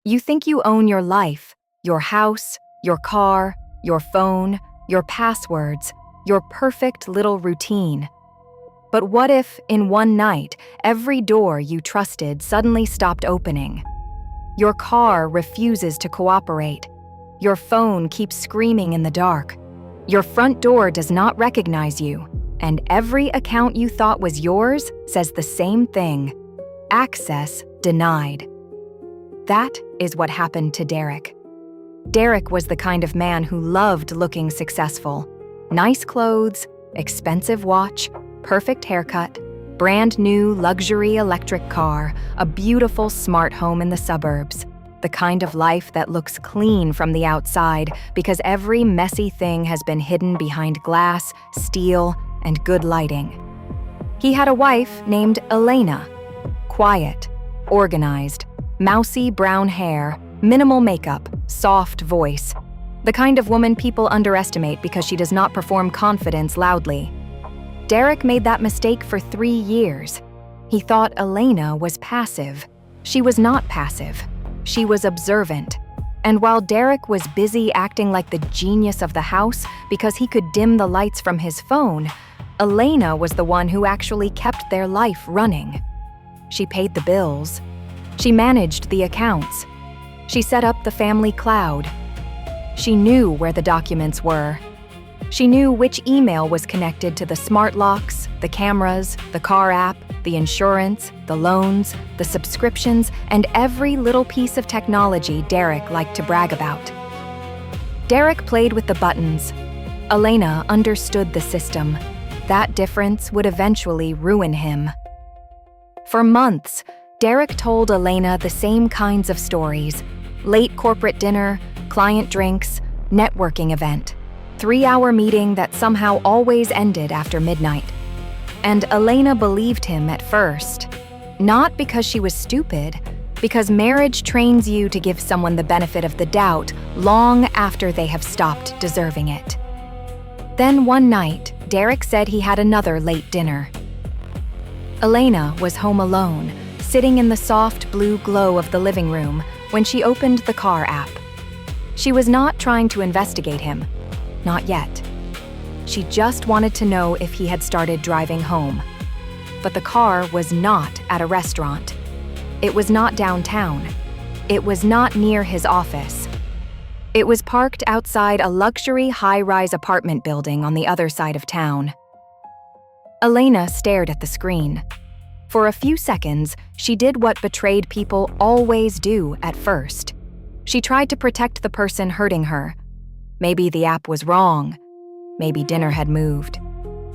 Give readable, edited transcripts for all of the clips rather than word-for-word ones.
You think you own your life, your house, your car, your phone, your passwords, your perfect little routine. But what if, in one night, every door you trusted suddenly stopped opening? Your car refuses to cooperate. Your phone keeps screaming in the dark. Your front door does not recognize you, and every account you thought was yours says the same thing: access denied. That is what happened to Derek. Derek was the kind of man who loved looking successful. Nice clothes, expensive watch, perfect haircut, brand new luxury electric car, a beautiful smart home in the suburbs. The kind of life that looks clean from the outside because every messy thing has been hidden behind glass, steel, and good lighting. He had a wife named Elena. Quiet, organized, mousy brown hair, minimal makeup, soft voice. The kind of woman people underestimate because she does not perform confidence loudly. Derek made that mistake for 3 years. He thought Elena was passive. She was not passive. She was observant. And while Derek was busy acting like the genius of the house because he could dim the lights from his phone, Elena was the one who actually kept their life running. She paid the bills. She managed the accounts. She set up the family cloud. She knew where the documents were. She knew which email was connected to the smart locks, the cameras, the car app, the insurance, the loans, the subscriptions, and every little piece of technology Derek liked to brag about. Derek played with the buttons. Elena understood the system. That difference would eventually ruin him. For months, Derek told Elena the same kinds of stories: late corporate dinner, client drinks, networking event, 3-hour meeting that somehow always ended after midnight. And Elena believed him at first. Not because she was stupid, because marriage trains you to give someone the benefit of the doubt long after they have stopped deserving it. Then one night, Derek said he had another late dinner. Elena was home alone, sitting in the soft blue glow of the living room when she opened the car app. She was not trying to investigate him. Not yet. She just wanted to know if he had started driving home. But the car was not at a restaurant. It was not downtown. It was not near his office. It was parked outside a luxury high-rise apartment building on the other side of town. Elena stared at the screen. For a few seconds, she did what betrayed people always do at first. She tried to protect the person hurting her. Maybe the app was wrong. Maybe dinner had moved.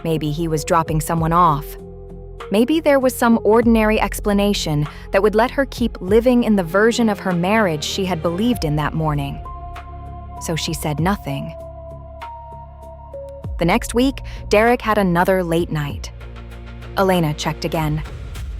Maybe he was dropping someone off. Maybe there was some ordinary explanation that would let her keep living in the version of her marriage she had believed in that morning. So she said nothing. The next week, Derek had another late night. Elena checked again.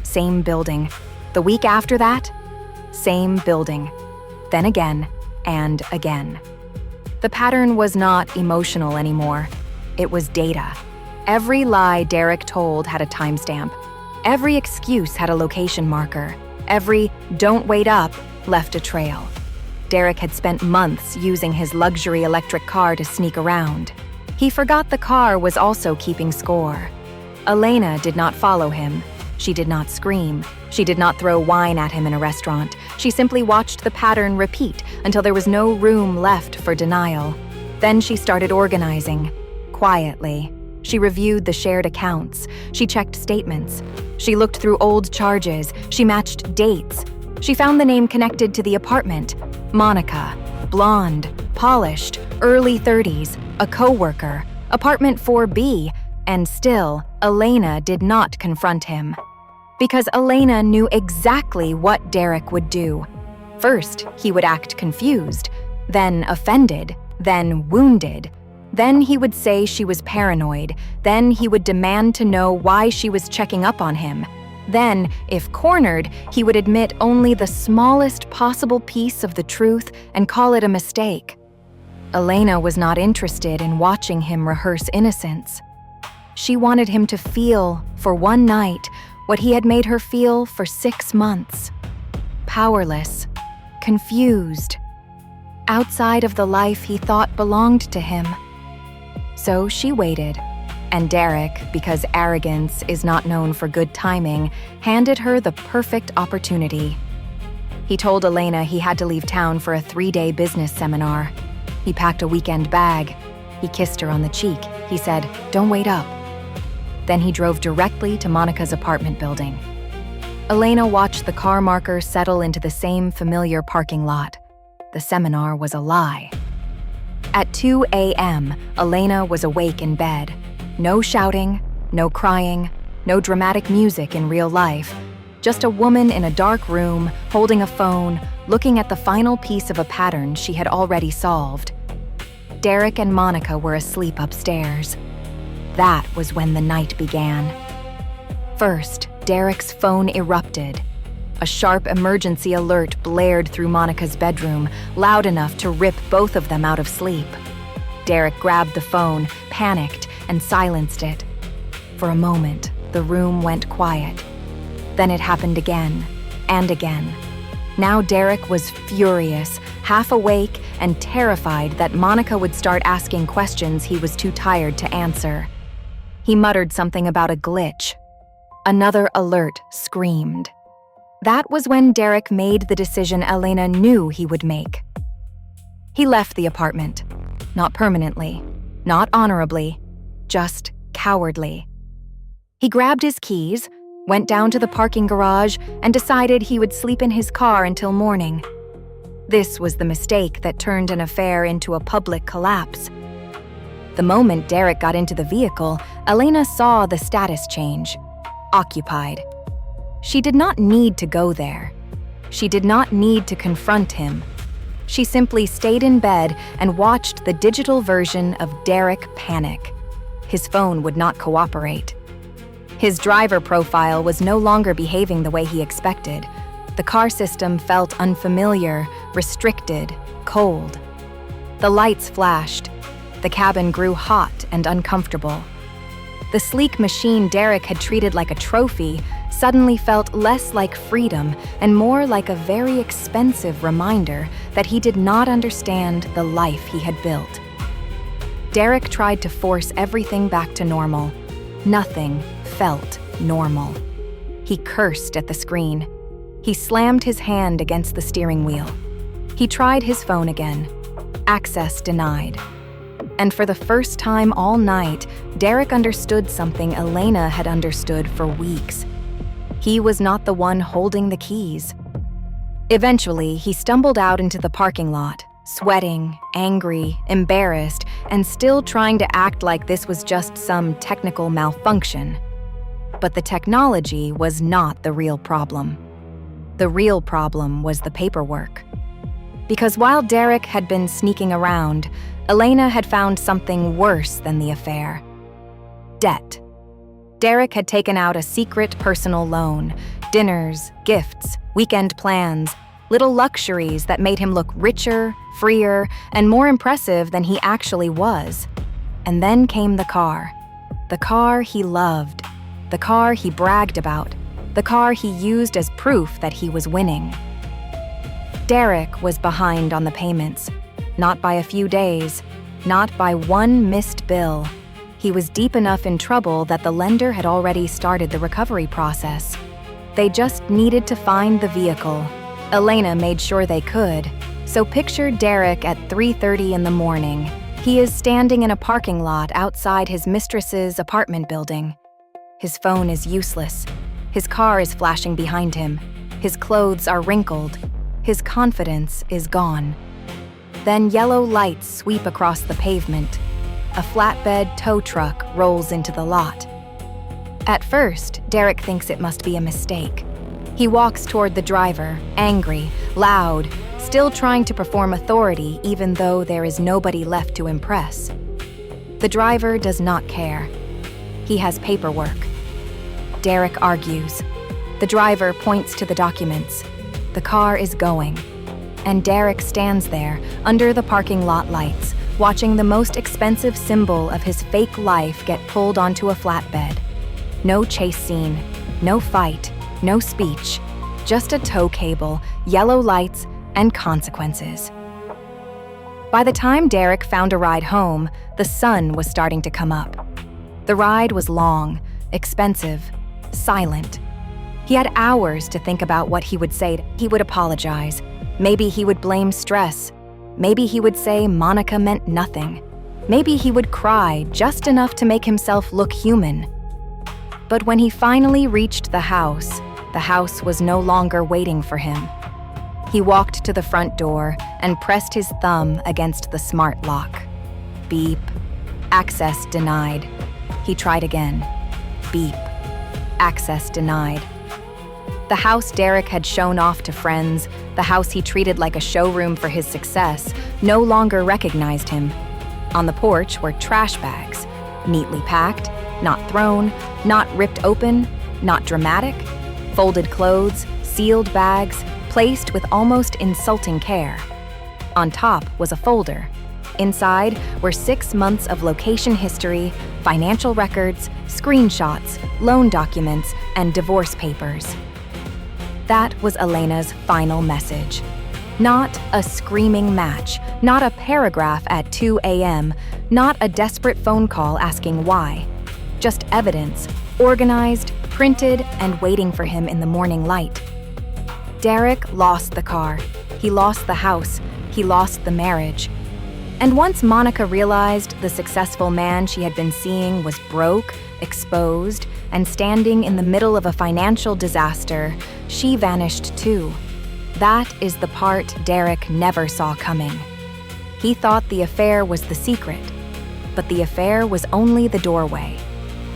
Same building. The week after that, same building. Then again, and again. The pattern was not emotional anymore. It was data. Every lie Derek told had a timestamp. Every excuse had a location marker. Every "don't wait up" left a trail. Derek had spent months using his luxury electric car to sneak around. He forgot the car was also keeping score. Elena did not follow him. She did not scream. She did not throw wine at him in a restaurant. She simply watched the pattern repeat until there was no room left for denial. Then she started organizing. Quietly. She reviewed the shared accounts. She checked statements. She looked through old charges. She matched dates. She found the name connected to the apartment. Monica. Blonde. Polished. Early 30s. A coworker. Apartment 4B. And still, Elena did not confront him. Because Elena knew exactly what Derek would do. First, he would act confused, then offended, then wounded. Then he would say she was paranoid. Then he would demand to know why she was checking up on him. Then, if cornered, he would admit only the smallest possible piece of the truth and call it a mistake. Elena was not interested in watching him rehearse innocence. She wanted him to feel, for one night, what he had made her feel for 6 months. Powerless, confused, outside of the life he thought belonged to him. So she waited, and Derek, because arrogance is not known for good timing, handed her the perfect opportunity. He told Elena he had to leave town for a 3-day business seminar. He packed a weekend bag. He kissed her on the cheek. He said, "Don't wait up." Then he drove directly to Monica's apartment building. Elena watched the car marker settle into the same familiar parking lot. The seminar was a lie. At 2 a.m., Elena was awake in bed. No shouting, no crying, no dramatic music in real life. Just a woman in a dark room, holding a phone, looking at the final piece of a pattern she had already solved. Derek and Monica were asleep upstairs. That was when the night began. First, Derek's phone erupted. A sharp emergency alert blared through Monica's bedroom, loud enough to rip both of them out of sleep. Derek grabbed the phone, panicked, and silenced it. For a moment, the room went quiet. Then it happened again, and again. Now Derek was furious, half awake, and terrified that Monica would start asking questions he was too tired to answer. He muttered something about a glitch. Another alert screamed. That was when Derek made the decision Elena knew he would make. He left the apartment. Not permanently, not honorably, just cowardly. He grabbed his keys, went down to the parking garage, and decided he would sleep in his car until morning. This was the mistake that turned an affair into a public collapse. The moment Derek got into the vehicle, Elena saw the status change. Occupied. She did not need to go there. She did not need to confront him. She simply stayed in bed and watched the digital version of Derek panic. His phone would not cooperate. His driver profile was no longer behaving the way he expected. The car system felt unfamiliar, restricted, cold. The lights flashed. The cabin grew hot and uncomfortable. The sleek machine Derek had treated like a trophy suddenly felt less like freedom and more like a very expensive reminder that he did not understand the life he had built. Derek tried to force everything back to normal. Nothing felt normal. He cursed at the screen. He slammed his hand against the steering wheel. He tried his phone again. Access denied. And for the first time all night, Derek understood something Elena had understood for weeks. He was not the one holding the keys. Eventually, he stumbled out into the parking lot, sweating, angry, embarrassed, and still trying to act like this was just some technical malfunction. But the technology was not the real problem. The real problem was the paperwork. Because while Derek had been sneaking around, Elena had found something worse than the affair. Debt. Derek had taken out a secret personal loan, dinners, gifts, weekend plans, little luxuries that made him look richer, freer, and more impressive than he actually was. And then came the car he loved, the car he bragged about, the car he used as proof that he was winning. Derek was behind on the payments, not by a few days, not by one missed bill. He was deep enough in trouble that the lender had already started the recovery process. They just needed to find the vehicle. Elena made sure they could. So picture Derek at 3:30 in the morning. He is standing in a parking lot outside his mistress's apartment building. His phone is useless. His car is flashing behind him. His clothes are wrinkled. His confidence is gone. Then yellow lights sweep across the pavement. A flatbed tow truck rolls into the lot. At first, Derek thinks it must be a mistake. He walks toward the driver, angry, loud, still trying to perform authority even though there is nobody left to impress. The driver does not care. He has paperwork. Derek argues. The driver points to the documents. The car is going. And Derek stands there, under the parking lot lights, watching the most expensive symbol of his fake life get pulled onto a flatbed. No chase scene, no fight, no speech, just a tow cable, yellow lights, and consequences. By the time Derek found a ride home, the sun was starting to come up. The ride was long, expensive, silent. He had hours to think about what he would say. He would apologize. Maybe he would blame stress. Maybe he would say Monica meant nothing. Maybe he would cry just enough to make himself look human. But when he finally reached the house was no longer waiting for him. He walked to the front door and pressed his thumb against the smart lock. Beep. Access denied. He tried again. Beep. Access denied. The house Derek had shown off to friends, the house he treated like a showroom for his success, no longer recognized him. On the porch were trash bags, neatly packed, not thrown, not ripped open, not dramatic, folded clothes, sealed bags, placed with almost insulting care. On top was a folder. Inside were 6 months of location history, financial records, screenshots, loan documents, and divorce papers. That was Elena's final message. Not a screaming match, not a paragraph at 2 a.m., not a desperate phone call asking why. Just evidence, organized, printed, and waiting for him in the morning light. Derek lost the car. He lost the house. He lost the marriage. And once Monica realized the successful man she had been seeing was broke, exposed, and standing in the middle of a financial disaster, she vanished too. That is the part Derek never saw coming. He thought the affair was the secret, but the affair was only the doorway.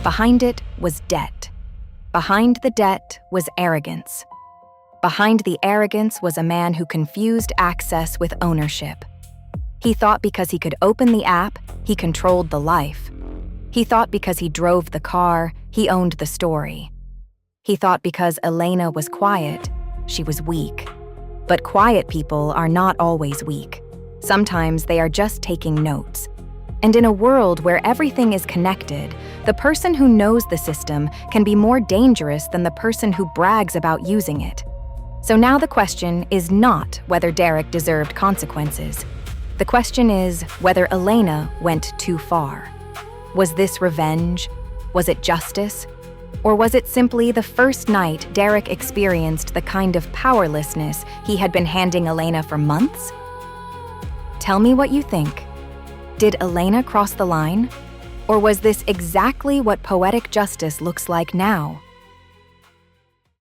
Behind it was debt. Behind the debt was arrogance. Behind the arrogance was a man who confused access with ownership. He thought because he could open the app, he controlled the life. He thought because he drove the car, he owned the story. He thought because Elena was quiet, she was weak. But quiet people are not always weak. Sometimes they are just taking notes. And in a world where everything is connected, the person who knows the system can be more dangerous than the person who brags about using it. So now the question is not whether Derek deserved consequences. The question is whether Elena went too far. Was this revenge? Was it justice? Or was it simply the first night Derek experienced the kind of powerlessness he had been handing Elena for months? Tell me what you think. Did Elena cross the line? Or was this exactly what poetic justice looks like now?